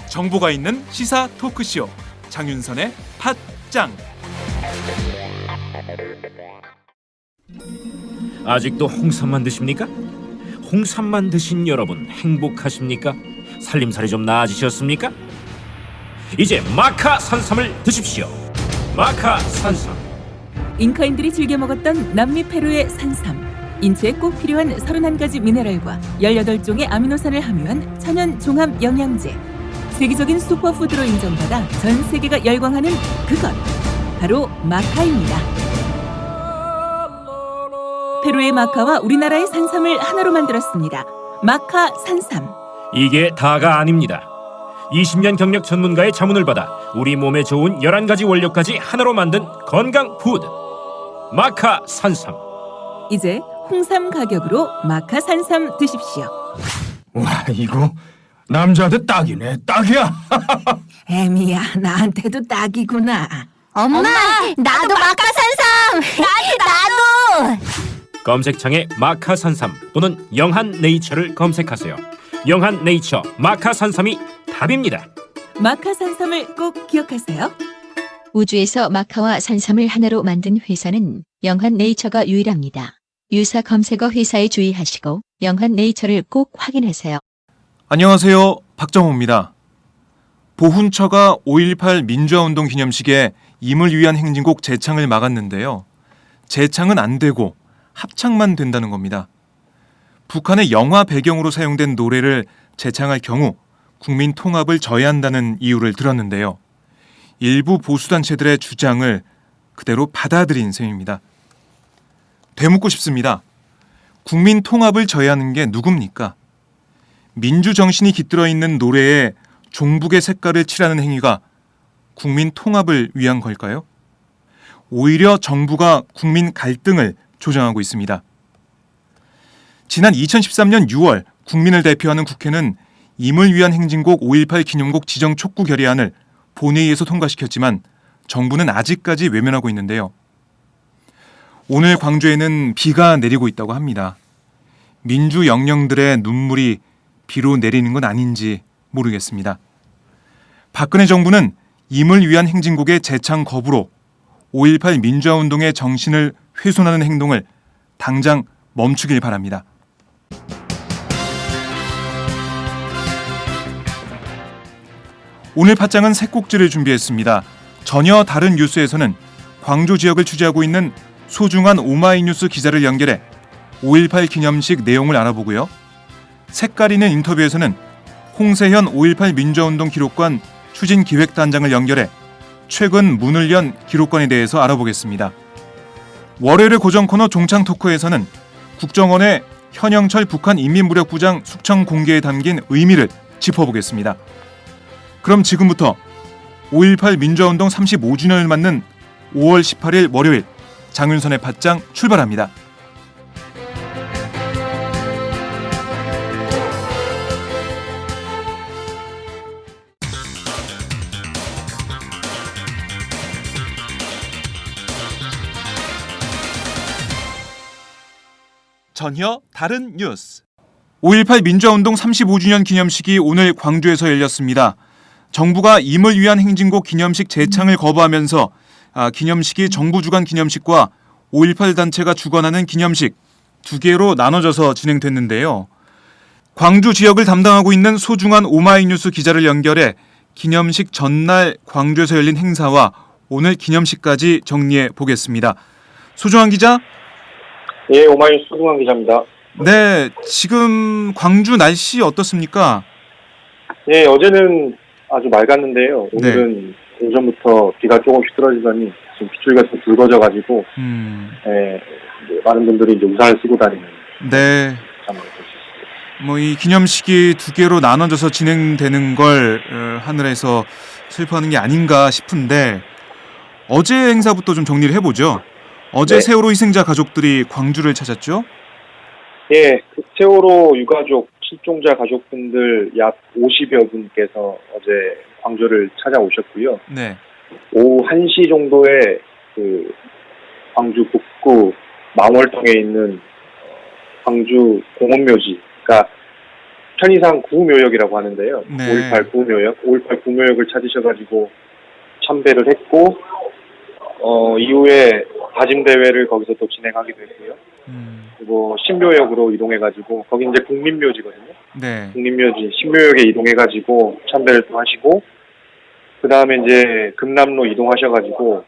정보가 있는 시사 토크쇼 장윤선의 팟짱. 아직도 홍삼만 드십니까? 홍삼만 드신 여러분 행복하십니까? 살림살이 좀 나아지셨습니까? 이제 마카 산삼을 드십시오. 마카 산삼. 잉카인들이 즐겨 먹었던 남미 페루의 산삼. 인체에 꼭 필요한 31가지 미네랄과 18종의 아미노산을 함유한 천연 종합 영양제. 세계적인 슈퍼푸드로 인정받아 전 세계가 열광하는 그것 바로 마카입니다. 페루의 마카와 우리나라의 산삼을 하나로 만들었습니다. 마카 산삼. 이게 다가 아닙니다. 20년 경력 전문가의 자문을 받아 우리 몸에 좋은 11가지 원료까지 하나로 만든 건강 푸드 마카 산삼. 이제 홍삼 가격으로 마카 산삼 드십시오. 와, 이거 남자한테 딱이네. 딱이야. 애미야, 나한테도 딱이구나. 엄마, 나도 마카산삼. 나도. 검색창에 마카 산삼 또는 영한 네이처를 검색하세요. 영한 네이처 마카 산삼이 답입니다. 마카 산삼을 꼭 기억하세요. 우주에서 마카와 산삼을 하나로 만든 회사는 영한 네이처가 유일합니다. 유사 검색어 회사에 주의하시고 영한 네이처를 꼭 확인하세요. 안녕하세요, 박정호입니다. 보훈처가 5.18 민주화운동 기념식에 임을 위한 행진곡 재창을 막았는데요. 재창은 안 되고 합창만 된다는 겁니다. 북한의 영화 배경으로 사용된 노래를 재창할 경우 국민 통합을 저해한다는 이유를 들었는데요. 일부 보수단체들의 주장을 그대로 받아들인 셈입니다. 되묻고 싶습니다. 국민 통합을 저해하는 게 누굽니까? 민주정신이 깃들어 있는 노래에 종북의 색깔을 칠하는 행위가 국민 통합을 위한 걸까요? 오히려 정부가 국민 갈등을 조장하고 있습니다. 지난 2013년 6월 국민을 대표하는 국회는 임을 위한 행진곡 5.18 기념곡 지정 촉구 결의안을 본회의에서 통과시켰지만 정부는 아직까지 외면하고 있는데요. 오늘 광주에는 비가 내리고 있다고 합니다. 민주 영령들의 눈물이 비로 내리는 건 아닌지 모르겠습니다. 박근혜 정부는 임을 위한 행진곡의 재창 거부로 5.18 민주화운동의 정신을 훼손하는 행동을 당장 멈추길 바랍니다. 오늘 팟짱은 새 꼭지를 준비했습니다. 전혀 다른 뉴스에서는 광주 지역을 취재하고 있는 소중한 오마이뉴스 기자를 연결해 5.18 기념식 내용을 알아보고요. 색깔 있는 인터뷰에서는 홍세현 5.18 민주화운동 기록관 추진기획단장을 연결해 최근 문을 연 기록관에 대해서 알아보겠습니다. 월요일의 고정 코너 종창 토크에서는 국정원의 현영철 북한 인민무력부장 숙청 공개에 담긴 의미를 짚어보겠습니다. 그럼 지금부터 5.18 민주화운동 35주년을 맞는 5월 18일 월요일 장윤선의 팟짱 출발합니다. 전혀 다른 뉴스. 5.18 민주화운동 35주년 기념식이 오늘 광주에서 열렸습니다. 정부가 임을 위한 행진곡 기념식 재창을 거부하면서 기념식이 정부 주관 기념식과 5.18 단체가 주관하는 기념식 두 개로 나눠져서 진행됐는데요. 광주 지역을 담당하고 있는 소중한 오마이뉴스 기자를 연결해 기념식 전날 광주에서 열린 행사와 오늘 기념식까지 정리해 보겠습니다. 소중한 기자. 예, 오마이뉴스 소중한 기자입니다. 네, 지금 광주 날씨 어떻습니까? 예, 어제는 아주 맑았는데요. 오늘은 오전부터 비가 조금씩 떨어지더니 지금 빗줄기가 좀 굵어져가지고 예, 많은 분들이 이제 우산을 쓰고 다니는 네. 상황이 될 수 있습니다. 뭐 이 기념식이 두 개로 나눠져서 진행되는 걸 하늘에서 슬퍼하는 게 아닌가 싶은데 어제 행사부터 좀 정리를 해보죠. 어제 네. 세월호 희생자 가족들이 광주를 찾았죠? 예, 그 세월호 유가족, 실종자 가족분들 약 50여 분께서 어제 광주를 찾아오셨고요. 네. 오후 1시 정도에 그 광주 북구 망월동에 있는 광주 공원묘지, 그러니까 편의상 구묘역이라고 하는데요. 네. 5.18 구묘역, 5.18 구묘역을 찾으셔가지고 참배를 했고, 이후에 다짐 대회를 거기서 또 진행하기도 했고요. 그리고 신묘역으로 이동해가지고 거기 이제 국민묘지거든요. 네. 국민묘지 신묘역에 이동해가지고 참배를 또 하시고, 그 다음에 이제 금남로 이동하셔가지고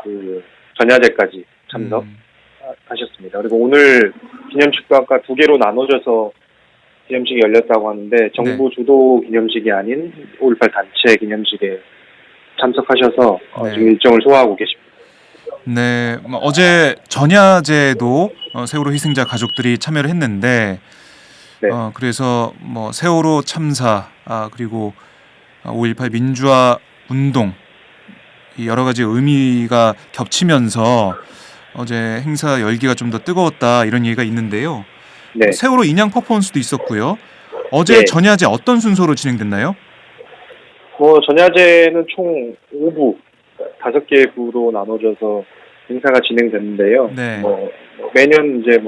그 전야제까지 참석하셨습니다. 그리고 오늘 기념식도 아까 두 개로 나눠져서 기념식이 열렸다고 하는데 정부 주도 기념식이 아닌 5.18 단체 기념식에 참석하셔서 네. 지금 일정을 소화하고 계십니다. 네, 어제 전야제도 세월호 희생자 가족들이 참여를 했는데, 네. 그래서 뭐 세월호 참사, 그리고 5.18 민주화 운동, 이 여러 가지 의미가 겹치면서 어제 행사 열기가 좀 더 뜨거웠다 이런 얘기가 있는데요. 네. 세월호 인양 퍼포먼스도 있었고요. 어제 네. 전야제 어떤 순서로 진행됐나요? 전야제는 총 5부, 5개의 부로 나눠져서 행사가 진행됐는데요. 네. 매년 이제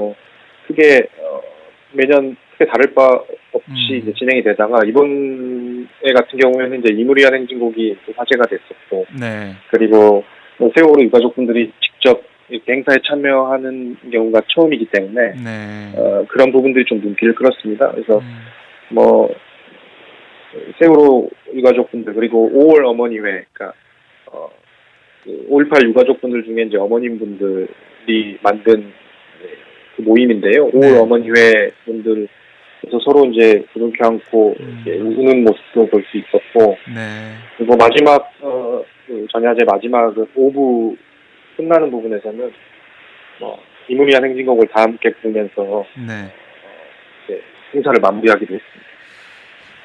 매년 크게 다를 바 없이 이제 진행이 되다가 이번에 같은 경우에는 이제 이물 위한 행진곡이 또 화제가 됐었고, 네. 그리고 세월호 유가족분들이 직접 이렇게 행사에 참여하는 경우가 처음이기 때문에 네. 그런 부분들이 좀 눈길을 끌었습니다. 그래서 세월호 유가족분들, 그리고 5월 어머니회, 그러니까 5.18 유가족분들 중에 이제 어머님분들이 만든 그 모임인데요. 5월 네. 어머니회 분들에서 서로 이제 부둥 켜안고 이렇게 우는 모습도 볼 수 있었고, 네. 그리고 마지막 그 전야제 마지막 5부 끝나는 부분에서는 이물 위한 행진곡을 다 함께 부르면서 네. 행사를 마무리하기도 했습니다.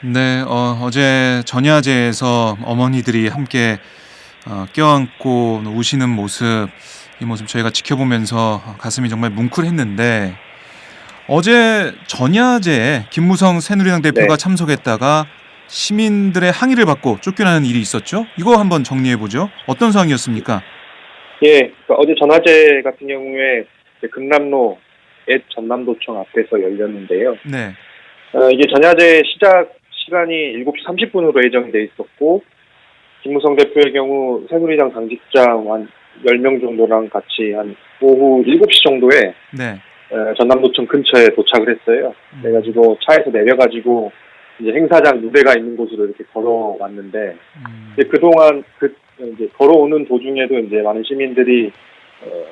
네, 어제 전야제에서 어머니들이 함께 껴안고 우시는 모습, 이 모습 저희가 지켜보면서 가슴이 정말 뭉클했는데, 어제 전야제에 김무성 새누리당 대표가 네. 참석했다가 시민들의 항의를 받고 쫓겨나는 일이 있었죠? 이거 한번 정리해보죠. 어떤 상황이었습니까? 예, 그러니까 어제 전화제 같은 경우에 이제 금남로 옛 전남도청 앞에서 열렸는데요. 네. 이게 전야제 시작 시간이 7시 30분으로 예정이 돼 있었고, 김무성 대표의 경우 새누리당 당직자 한 10명 정도랑 같이 한 오후 7시 정도에 네. 전남도청 근처에 도착을 했어요. 그래가지고 차에서 내려가지고 이제 행사장 무대가 있는 곳으로 이렇게 걸어왔는데, 이제 그동안 이제 걸어오는 도중에도 이제 많은 시민들이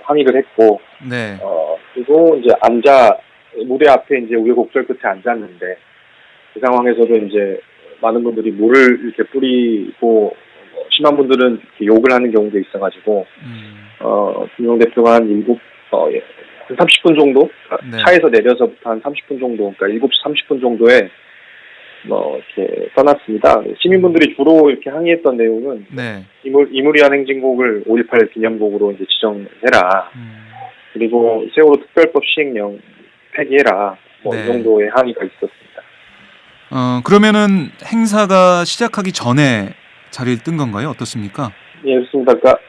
항의를 했고, 네. 그리고 이제 무대 앞에 이제 우여곡절 끝에 앉았는데, 그 상황에서도 이제 많은 분들이 물을 이렇게 뿌리고, 심한 분들은 이렇게 욕을 하는 경우도 있어가지고, 김무성 대표가 한 30분 정도, 네. 차에서 내려서부터 한 30분 정도, 그러니까 7시 30분 정도에 이렇게 떠났습니다. 시민분들이 주로 이렇게 항의했던 내용은, 네. 이물 위한 행진곡을 5.18 기념곡으로 이제 지정해라. 그리고 세월호 특별법 시행령 폐기해라. 네. 이 정도의 항의가 있었습니다. 그러면은 행사가 시작하기 전에 자리를 뜬 건가요? 어떻습니까? 예, 그렇습니다. 그러니까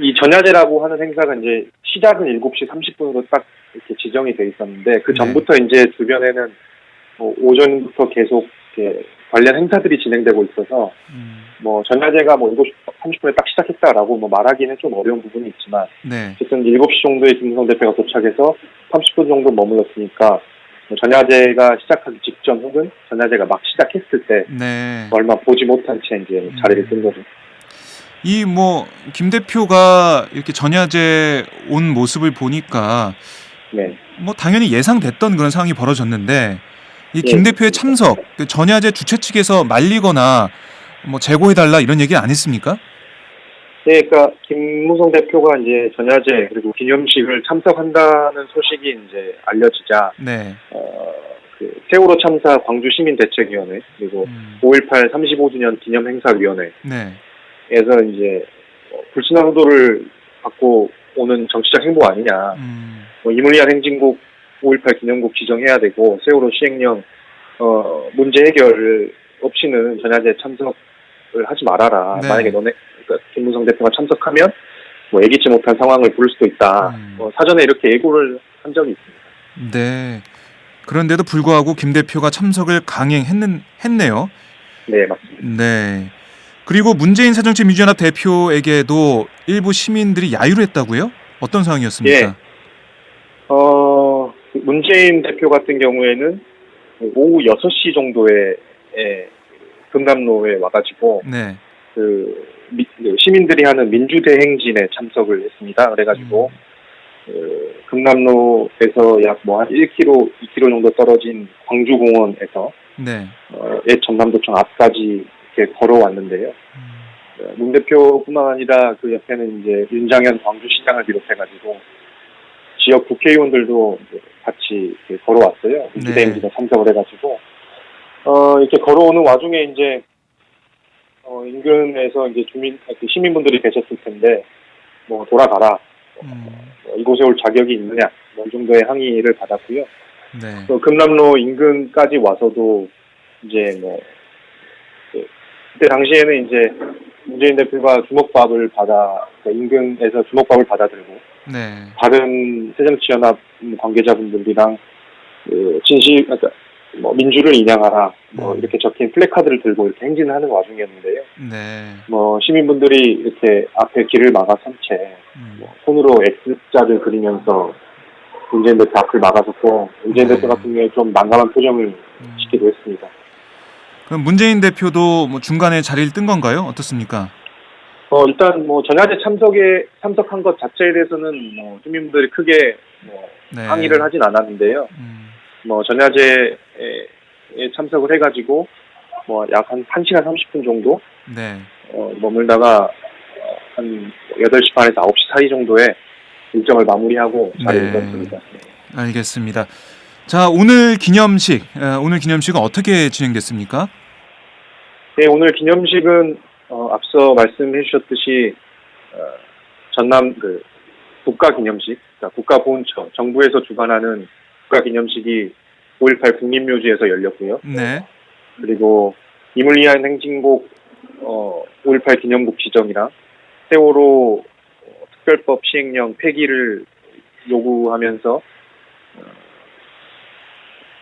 이 전야제라고 하는 행사가 이제 시작은 7시 30분으로 딱 이렇게 지정이 돼 있었는데, 그 전부터 이제 주변에는 오전부터 계속 이렇게 관련 행사들이 진행되고 있어서, 전야제가 7시 30분에 딱 시작했다라고 말하기는 좀 어려운 부분이 있지만, 네. 어쨌든 7시 정도에 김무성 대표가 도착해서 30분 정도 머물렀으니까, 전야제가 시작하기 직전 혹은 전야제가 막 시작했을 때, 네. 얼마 보지 못한 채 이제 자리를 뜬 거죠. 김 대표가 이렇게 전야제 온 모습을 보니까, 네. 당연히 예상됐던 그런 상황이 벌어졌는데, 이 김 대표의 참석, 그 전야제 주최 측에서 말리거나 재고해달라 이런 얘기 안 했습니까? 네, 그러니까 김무성 대표가 이제 전야제 그리고 기념식을 참석한다는 소식이 이제 알려지자, 네. 그 세월호 참사 광주시민대책위원회 그리고 5.18 35주년 기념행사위원회에서 네. 이제 불순한 의도를 갖고 오는 정치적 행보 아니냐, 이물 위한 행진곡 5.18 기념곡 지정해야 되고 세월호 시행령 문제 해결을 없이는 전야제 참석을 하지 말아라. 네. 만약에 그러니까 김무성 대표가 참석하면 뭐 예기치 못한 상황을 부를 수도 있다. 사전에 이렇게 예고를 한 적이 있습니다. 네. 그런데도 불구하고 김 대표가 참석을 강행했네요. 네, 맞습니다. 네. 그리고 문재인 새정치민주연합 대표에게도 일부 시민들이 야유를 했다고요? 어떤 상황이었습니까? 문재인 대표 같은 경우에는 오후 6시 정도에 금남로에 와가지고 네. 그 시민들이 하는 민주대행진에 참석을 했습니다. 그래가지고 금남로에서 약 뭐 한 1km, 2km 정도 떨어진 광주공원에서 네. 옛 전남도청 앞까지 이렇게 걸어왔는데요. 문 대표뿐만 아니라 그 옆에는 이제 윤장현 광주시장을 비롯해가지고 지역 국회의원들도 같이 이렇게 걸어왔어요. 민주대행진에 참석을 해가지고 이렇게 걸어오는 와중에 이제 인근에서 이제 시민분들이 계셨을 텐데 뭐 돌아가라. 이곳에 올 자격이 있느냐, 이 정도의 항의를 받았고요. 네. 또 금남로 인근까지 와서도 이제 뭐 그때 당시에는 이제 문재인 대표가 주먹밥을 인근에서 주먹밥을 받아들고 네. 다른 새정치연합 관계자분들이랑 그러니까 뭐 민주를 인양하라 뭐 이렇게 적힌 플래카드를 들고 이렇게 행진을 하는 와중이었는데요. 네. 뭐 시민분들이 이렇게 앞에 길을 막아선 채 뭐 손으로 X자를 그리면서 문재인 대표 앞을 막아섰고 문재인 대표 같은 경우에 좀 난감한 표정을 짓기도 했습니다. 그럼 문재인 대표도 뭐 중간에 자리를 뜬 건가요? 어떻습니까? 일단 뭐 전야제 참석한 것 자체에 대해서는 뭐 주민분들이 크게 뭐 네. 항의를 하진 않았는데요. 뭐 전야제에 참석을 해가지고 뭐 약 한 1시간 30분 정도 네. 머물다가 한 8시 반에서 9시 사이 정도에 일정을 마무리하고 자리를 떴습니다. 알겠습니다. 자, 오늘 기념식은 어떻게 진행됐습니까? 네, 오늘 기념식은 앞서 말씀해 주셨듯이 전남 국가기념식, 그러니까 국가보훈처, 정부에서 주관하는 국가기념식이 5.18 국립묘지에서 열렸고요. 네. 그리고 임을 위한 행진곡 5.18 기념곡 지정이랑 세월호 특별법 시행령 폐기를 요구하면서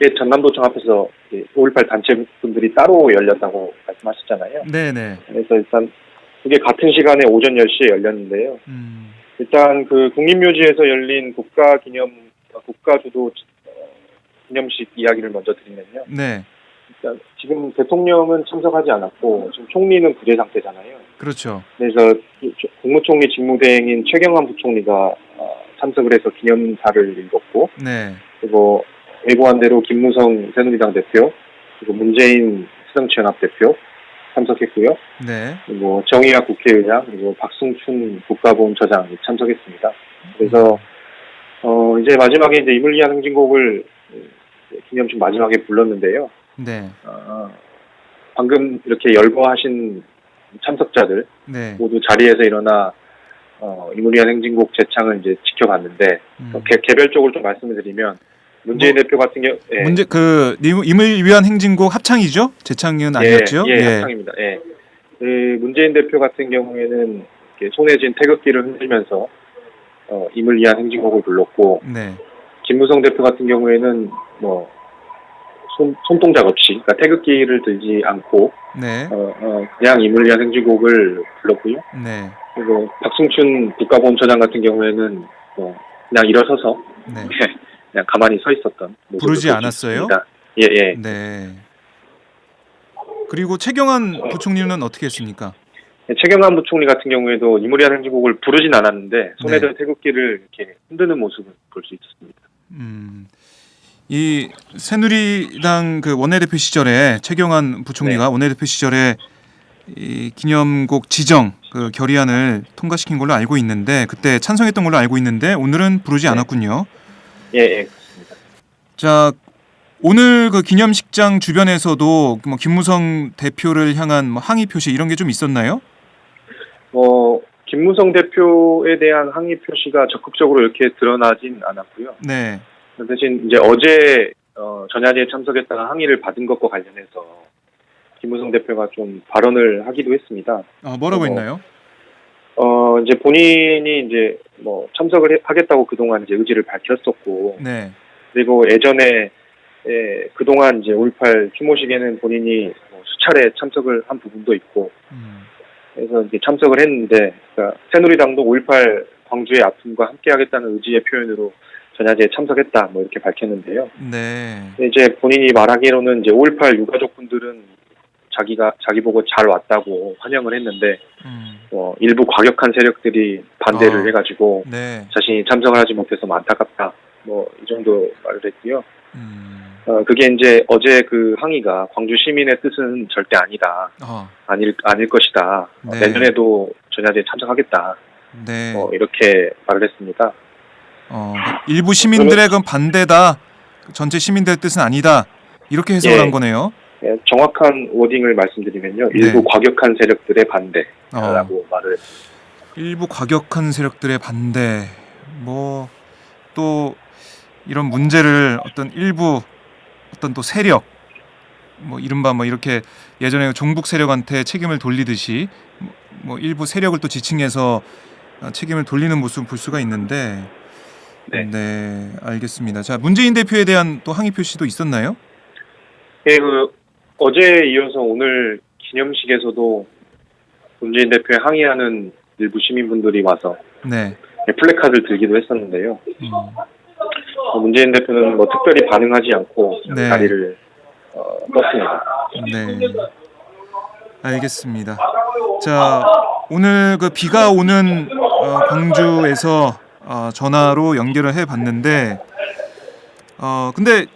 옛 전남도청 앞에서 5.18 단체분들이 따로 열렸다고 말씀하셨잖아요. 네네. 그래서 일단 그게 같은 시간에 오전 10시에 열렸는데요. 일단 그 국립묘지에서 열린 국가주도 기념식 이야기를 먼저 드리면요. 네. 일단 지금 대통령은 참석하지 않았고 지금 총리는 부재 상태잖아요. 그렇죠. 그래서 국무총리 직무대행인 최경환 부총리가 참석을 해서 기념사를 읽었고, 네. 그리고 예고한 대로 김무성 새누리당 대표, 그리고 문재인 새정치연합 대표 참석했고요. 네. 그리고 정의학 국회의장, 그리고 박승춘 국가보훈처장이 참석했습니다. 그래서 이제 마지막에 이제 임을 위한 행진곡을 기념식 마지막에 불렀는데요. 네. 방금 이렇게 열거하신 참석자들 네. 모두 자리에서 일어나 임을 위한 행진곡 재창을 이제 지켜봤는데 개별적으로 좀 말씀을 드리면 문재인 대표 같은 경우 임을 위한 행진곡 합창이죠? 재창은 아니었죠? 예, 합창입니다. 예. 문재인 대표 같은 경우에는 이렇게 손에 쥔 태극기를 흔들면서 임을 위한 행진곡을 불렀고, 네. 김무성 대표 같은 경우에는 뭐 손동작 없이, 그러니까 태극기를 들지 않고 네. 그냥 임을 위한 행진곡을 불렀고요. 네. 그리고 박승춘 국가보훈처장 같은 경우에는 그냥 일어서서 네. 그냥 가만히 서 있었던 모습을 부르지 볼수 않았어요? 있습니다. 예. 네. 그리고 최경환 부총리는 어떻게 했습니까? 최경환 부총리 같은 경우에도 임을 위한 행진곡을 부르진 않았는데 손에 든 네. 태극기를 이렇게 흔드는 모습을 볼 수 있었습니다. 이 새누리당 그 원내대표 시절에 최경환 부총리가 원내대표 시절에 이 기념곡 지정 그 결의안을 통과시킨 걸로 알고 있는데 그때 찬성했던 걸로 알고 있는데 오늘은 부르지 않았군요. 예. 그렇습니다. 자, 오늘 그 기념식장 주변에서도 뭐 김무성 대표를 향한 뭐 항의 표시 이런 게 좀 있었나요? 김무성 대표에 대한 항의 표시가 적극적으로 이렇게 드러나진 않았고요. 네. 대신 이제 어제 전야제에 참석했다가 항의를 받은 것과 관련해서 김무성 대표가 좀 발언을 하기도 했습니다. 뭐라고 했나요? 이제 본인이 이제 뭐 참석을 하겠다고 그동안 이제 의지를 밝혔었고, 네. 그리고 예전에 그동안 이제 5.18 추모식에는 본인이 뭐 수차례 참석을 한 부분도 있고, 그래서 이제 참석을 했는데, 그러니까 새누리당도 5.18 광주의 아픔과 함께하겠다는 의지의 표현으로 전야제에 참석했다, 뭐 이렇게 밝혔는데요. 네. 이제 본인이 말하기로는 이제 5.18 유가족분들은 자기 보고 잘 왔다고 환영을 했는데, 일부 과격한 세력들이 반대를 해가지고 네. 자신이 참석을 하지 못해서 안타깝다, 뭐 이 정도 말을 했고요. 그게 이제 어제 그 항의가 광주 시민의 뜻은 절대 아니다, 아닐 것이다. 네. 내년에도 전야제에 참석하겠다. 네. 이렇게 말을 했습니다. 일부 시민들의 그 반대다. 전체 시민들의 뜻은 아니다. 이렇게 해석을 한 거네요. 정확한 워딩을 말씀드리면요, 일부 과격한 세력들의 반대라고 말을 했습니다. 일부 과격한 세력들의 반대. 뭐 또 이런 문제를 어떤 일부 어떤 또 세력, 뭐 이른바 뭐 이렇게 예전에 종북 세력한테 책임을 돌리듯이 뭐 일부 세력을 또 지칭해서 책임을 돌리는 모습을 볼 수가 있는데, 네, 알겠습니다. 자, 문재인 대표에 대한 또 항의 표시도 있었나요? 예, 어제에 이어서 오늘 기념식에서도 문재인 대표에 항의하는 일부 시민분들이 와서 네. 플래카드를 들기도 했었는데요. 문재인 대표는 뭐 특별히 반응하지 않고 네. 자리를 떴습니다. 네, 알겠습니다. 자, 오늘 그 비가 오는 광주에서 전화로 연결을 해봤는데, 근데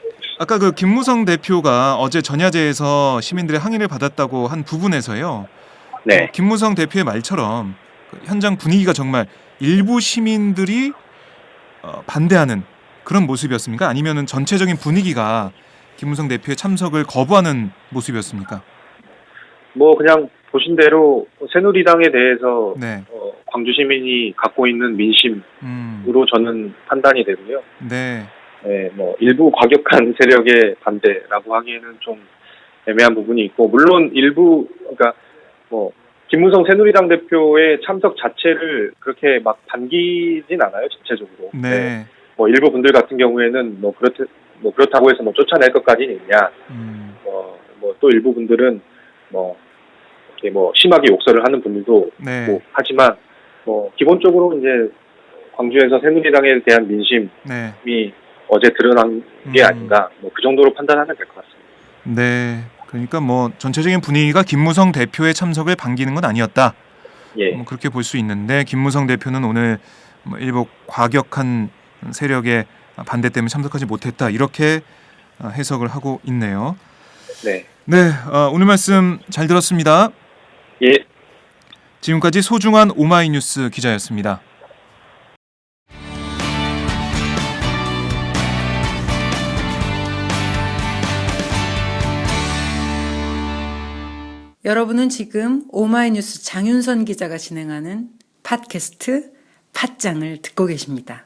아까 그 김무성 대표가 어제 전야제에서 시민들의 항의를 받았다고 한 부분에서요. 네. 김무성 대표의 말처럼 현장 분위기가 정말 일부 시민들이 반대하는 그런 모습이었습니까? 아니면은 전체적인 분위기가 김무성 대표의 참석을 거부하는 모습이었습니까? 뭐 그냥 보신 대로 새누리당에 대해서 네. 광주 시민이 갖고 있는 민심으로 저는 판단이 되고요. 네. 네, 뭐 일부 과격한 세력의 반대라고 하기에는 좀 애매한 부분이 있고, 물론 일부, 그러니까 뭐 김무성 새누리당 대표의 참석 자체를 그렇게 막 반기진 않아요, 전체적으로. 네. 뭐 일부 분들 같은 경우에는 뭐 그렇다고 해서 뭐 쫓아낼 것까지는 있냐. 뭐 또 일부 분들은 뭐 이렇게 뭐 심하게 욕설을 하는 분들도 네. 있고 하지만 뭐 기본적으로 이제 광주에서 새누리당에 대한 민심이 네. 어제 드러난 게 아닌가, 뭐 그 정도로 판단하면 될 것 같습니다. 네. 그러니까 뭐 전체적인 분위기가 김무성 대표의 참석을 반기는 건 아니었다. 예. 뭐 그렇게 볼 수 있는데, 김무성 대표는 오늘 뭐 일부 과격한 세력의 반대 때문에 참석하지 못했다, 이렇게 해석을 하고 있네요. 네. 네, 오늘 말씀 잘 들었습니다. 예. 지금까지 소중한 오마이뉴스 기자였습니다. 여러분은 지금 오마이뉴스 장윤선 기자가 진행하는 팟캐스트 팟짱을 듣고 계십니다.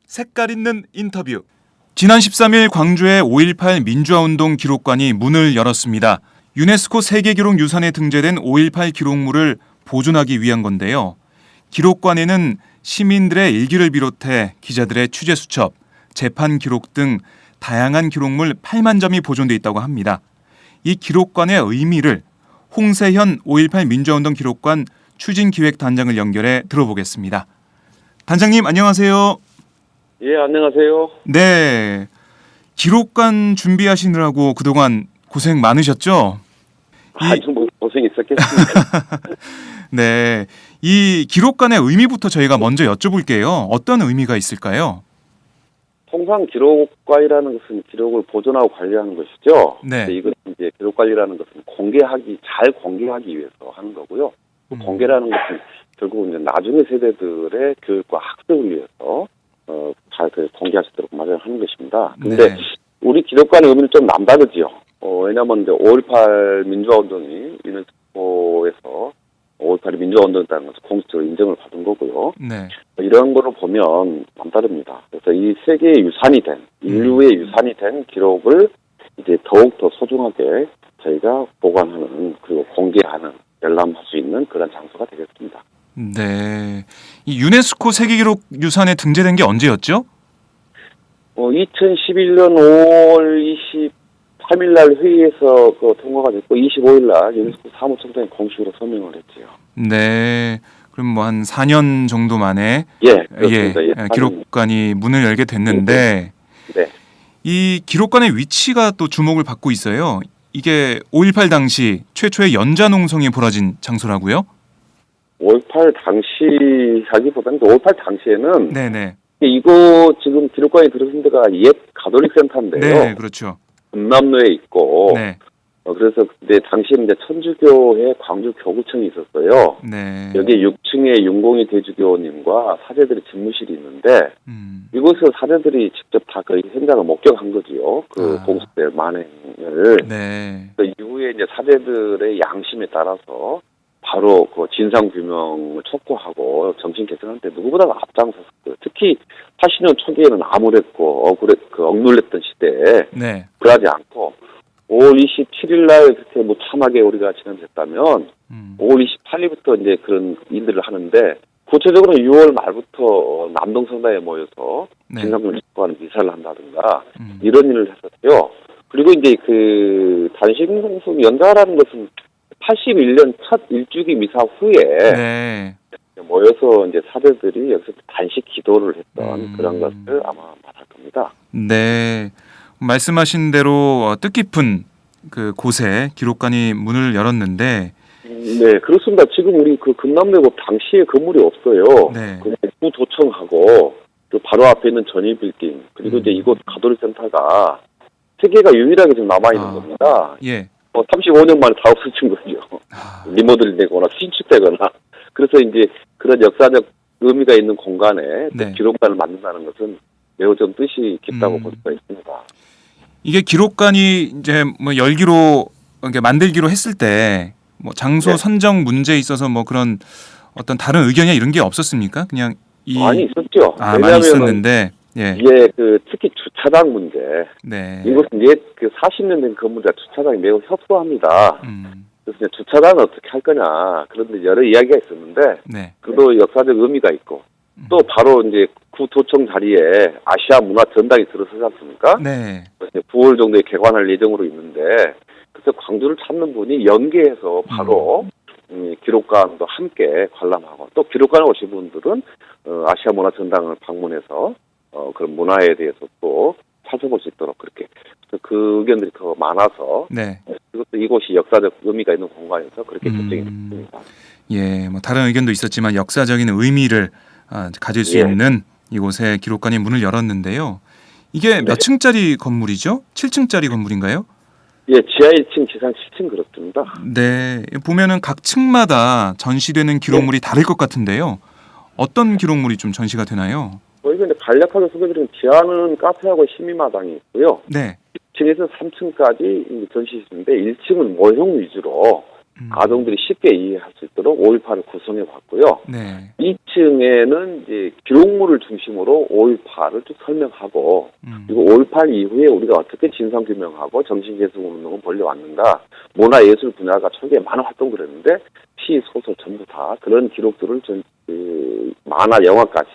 색깔 있는 인터뷰. 지난 13일 광주의 5.18 민주화운동 기록관이 문을 열었습니다. 유네스코 세계기록유산에 등재된 5.18 기록물을 보존하기 위한 건데요. 기록관에는 시민들의 일기를 비롯해 기자들의 취재 수첩, 재판 기록 등 다양한 기록물 8만 점이 보존돼 있다고 합니다. 이 기록관의 의미를 홍세현 5.18 민주화운동 기록관 추진기획단장을 연결해 들어보겠습니다. 단장님, 안녕하세요. 예, 안녕하세요. 네, 기록관 준비하시느라고 그동안 고생 많으셨죠? 아주 뭐 고생이 있었겠습니다. 네, 이 기록관의 의미부터 저희가 먼저 여쭤볼게요. 어떤 의미가 있을까요? 통상 기록관이라는 것은 기록을 보존하고 관리하는 것이죠. 네. 이건 이제 기록 관리라는 것은 잘 공개하기 위해서 하는 거고요. 공개라는 것은 결국 이제 나중에 세대들의 교육과 학습을 위해서 잘 공개할 수 있도록 마련하는 것입니다. 근데 네. 우리 기록관의 의미는 좀 남다르지요. 왜냐하면 이제 5.18 민주화운동이 유네스코에서 5.18이 민주화운동이라는 것을 공식적으로 인정을 받은 거고요. 네. 이런 거를 보면 남다릅니다. 그래서 이 세계의 유산이 된, 인류의 유산이 된 기록을 이제 더욱더 소중하게 저희가 보관하는, 그리고 공개하는, 열람할 수 있는 그런 장소가 되겠습니다. 네. 이 유네스코 세계기록 유산에 등재된 게 언제였죠? 2011년 5월 23일 날 회의에서 통과가 됐고 25일 날 유네스코 사무총장이 공식으로 서명을 했지요. 네. 그럼 뭐 한 4년 정도 만에 그렇습니다. 기록관이 문을 열게 됐는데 네. 이 기록관의 위치가 또 주목을 받고 있어요. 이게 5.18 당시 최초의 연자농성이 벌어진 장소라고요? 5.18 당시 하기보다는 5.18 당시에는 네네. 이거 지금 기록관에 들어선 데가 옛 가톨릭 센터인데요. 네, 그렇죠. 금남로에 있고 네. 그래서 그때 당시에 이제 천주교회 광주 교구청이 있었어요. 네. 여기 6층에 윤공희 대주교님과 사제들의 집무실이 있는데 이곳에서 사제들이 직접 다 그 현장을 목격한 거지요. 그 공습대 만행을. 네. 그 이후에 이제 사제들의 양심에 따라서 바로 그 진상 규명을 촉구하고 정신 개선하는데 누구보다도 앞장섰어요. 특히 80년 초기에는 암울했고 억눌렸던 시대에 네. 그러지 않고 5월 27일 날 그렇게 무참하게 우리가 진행했다면 5월 28일부터 이제 그런 일들을 하는데 구체적으로 6월 말부터 남동성당에 모여서 진상규명 촉구하는 미사를 한다든가 이런 일을 했었고요. 그리고 이제 그 단식농성 연가라는 것은 81년 첫 일주기 미사 후에 모여서 이제 사제들이 여기서 단식 기도를 했던 그런 것을 아마 말할 겁니다. 네. 말씀하신 대로 뜻깊은 그 곳에 기록관이 문을 열었는데 네, 그렇습니다. 지금 우리 그 금남로에 당시에 건물이 없어요. 네. 그 구도청하고 그 바로 앞에 있는 전일 빌딩 그리고 이제 이곳 가톨릭 센터가 세계가 유일하게 지금 남아 있는 겁니다. 예. 35년 만에 다 없어진 거죠. 리모델링 되거나 신축되거나. 그래서 이제 그런 역사적 의미가 있는 공간에 기록관을 만든다는 것은 매우 좀 뜻이 깊다고 볼 수가 있습니다. 이게 기록관이 이제 뭐 열기로 이렇게 만들기로 했을 때 뭐 장소 선정 문제에 있어서 뭐 그런 어떤 다른 의견이나 이런 게 없었습니까? 그냥 많이 있었죠. 많이 있었는데 그 특히 주차장 문제. 네. 이것은 그 40년 된 건물이라 주차장이 매우 협소합니다. 그래서 주차장은 어떻게 할 거냐 그런데 여러 이야기가 있었는데 그도 역사적 의미가 있고 또 바로 이제 구도청 자리에 아시아 문화 전당이 들어서지 않습니까? 네. 9월 정도에 개관할 예정으로 있는데 그래서 광주를 찾는 분이 연계해서 바로 기록관도 함께 관람하고 또 기록관에 오신 분들은 아시아 문화 전당을 방문해서 그런 문화에 대해서 또 찾아볼 수 있도록 그렇게 그 의견들이 더 많아서 그것도 이곳이 역사적 의미가 있는 공간에서 그렇게 결정이 됐습니다. 예, 뭐 다른 의견도 있었지만 역사적인 의미를 가질 수 있는 이곳에 기록관이 문을 열었는데요. 이게 몇 층짜리 건물이죠? 7층짜리 건물인가요? 예, 지하 1층, 지상 7층 그렇습니다. 네, 보면은 각 층마다 전시되는 기록물이 다를 것 같은데요. 어떤 기록물이 좀 전시가 되나요? 저희가 이제 간략하게 소개드리면 지하는 카페하고 심의마당이 있고요. 네. 1층에서 3층까지 전시했는데 1층은 모형 위주로 아동들이 쉽게 이해할 수 있도록 5.18을 구성해 봤고요. 네. 2층에는 이제 기록물을 중심으로 5.18을 쭉 설명하고 그리고 5.18 이후에 우리가 어떻게 진상규명하고 정신개선운동을 벌려왔는가 문화예술 분야가 초기에 많은 활동을 했는데 시, 소설 전부 다 그런 기록들을 만화, 영화까지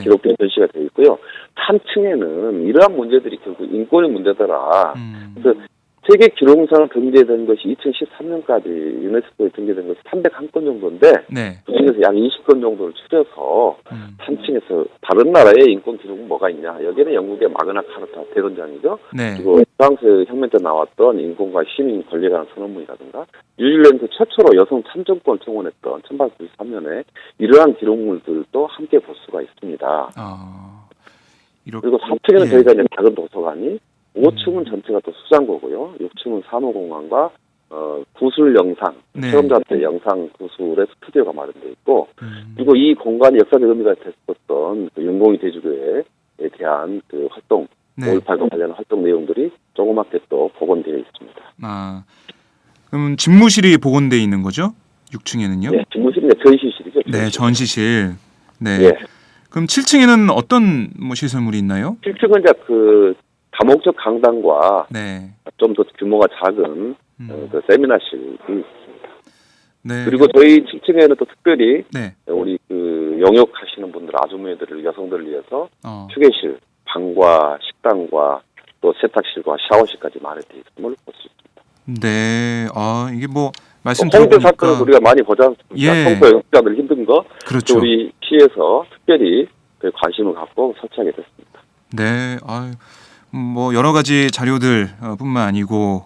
기록된 전시가 되어 있고요. 3층에는 이러한 문제들이 결국 인권의 문제더라. 그래서 세계 기록유산으로 등재된 것이 2013년까지 유네스코에 등재된 것이 301건 정도인데 그중에서 약 20건 정도를 추려서 3층에서 다른 나라의 인권 기록은 뭐가 있냐. 여기는 영국의 마그나 카르타 대론장이죠. 그리고 프랑스 혁명 때 나왔던 인권과 시민 권리라는 선언문이라든가 뉴질랜드 최초로 여성 참정권을 청원했던 1893년에 이러한 기록물들도 함께 볼 수가 있습니다. 그리고 4층에는 저희가 이제 작은 도서관이 5층은 전체가 또 수장고고요. 6층은 사무공간과 구술 영상, 체험자들 영상 구술의 스튜디오가 마련되어 있고 그리고 이 공간이 역사적 의미가 됐었던 그 윤공희 대주교에 대한 그 활동, 5.18과 관련한 활동 내용들이 조그맣게 또 복원되어 있습니다. 그럼 집무실이 복원되어 있는 거죠? 6층에는요? 네, 집무실이 전시실이죠. 네, 전시실. 네. 예. 그럼 7층에는 어떤 뭐 시설물이 있나요? 7층은 이제 그 다목적 강당과 네. 좀 더 규모가 작은 그 세미나실이 있습니다. 네. 그리고 저희 7층에는 또 특별히 네. 우리 그 영역하시는 분들, 아주머니들을 여성들을 위해서 휴게실. 휴게실, 방과 식당과 또 세탁실과 샤워실까지 마련되어 있음을 볼 수 있습니다. 네. 아, 이게 뭐 말씀 홍대 들어보니까 사건을 우리가 많이 보지 않습니까? 예. 평소 영업자들 힘든 거 그렇죠. 우리 시에서 특별히 그 관심을 갖고 설치하게 됐습니다. 네. 아, 뭐 여러 가지 자료들 뿐만 아니고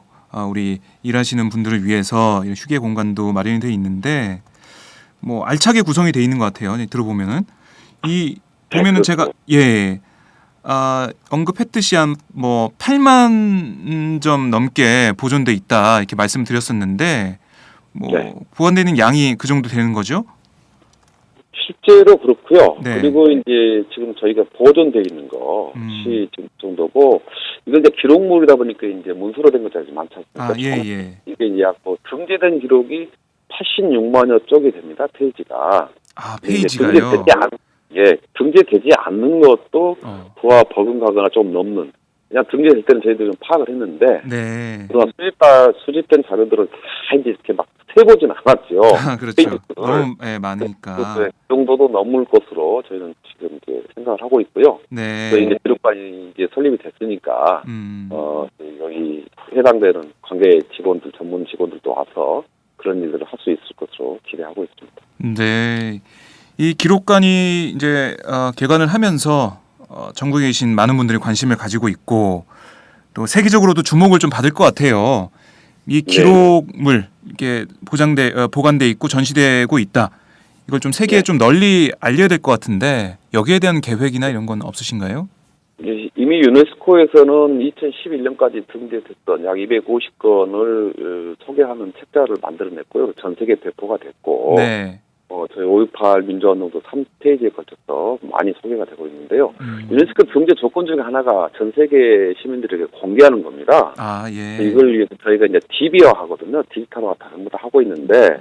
우리 일하시는 분들을 위해서 이런 휴게 공간도 마련이 돼 있는데 뭐 알차게 구성이 돼 있는 것 같아요. 들어보면은 이 보면은 제가 언급했듯이 한 뭐 8만 점 넘게 보존돼 있다 이렇게 말씀드렸었는데 뭐 네. 보관되는 양이 그 정도 되는 거죠? 실제로 그렇고요. 네. 그리고 이제 지금 저희가 보존되어 있는 것이 지금 정도고 이건 이제 기록물이다 보니까 이제 문서로 된 것들이 많지 않습니까? 예. 이게 이제 약 등재된 기록이 86만여 쪽이 됩니다. 페이지가. 페이지가요. 등재되지 않는 것도 부와 버금가거나 좀 넘는. 그냥 등재될 때는 저희들은 파악을 했는데, 네. 그동안 수집된 자료들을 다 이제 이렇게 막 세보진 않았죠. 그렇죠. 너무 많으니까. 그 정도도 넘을 것으로 저희는 지금 이제 생각을 하고 있고요. 네. 저희 이제 기록관이 이제 설립이 됐으니까, 여기 해당되는 관계 직원들, 전문 직원들도 와서 그런 일들을 할 수 있을 것으로 기대하고 있습니다. 네. 이 기록관이 이제 개관을 하면서 전국에 계신 많은 분들이 관심을 가지고 있고 또 세계적으로도 주목을 좀 받을 것 같아요. 이 기록물 이게 보관돼 있고 전시되고 있다. 이걸 좀 세계에 좀 널리 알려야 될 것 같은데 여기에 대한 계획이나 이런 건 없으신가요? 이미 유네스코에서는 2011년까지 등재됐던 약 250건을 소개하는 책자를 만들어냈고요. 전 세계 배포가 됐고, 네. 저희 5.18 민주화운동도 3페이지에 걸쳐서 많이 소개가 되고 있는데요. 유네스코 등재 조건 중에 하나가 전 세계 시민들에게 공개하는 겁니다. 이걸 위해서 저희가 이제 DB화 하거든요. 디지털화 전부 다 하고 있는데,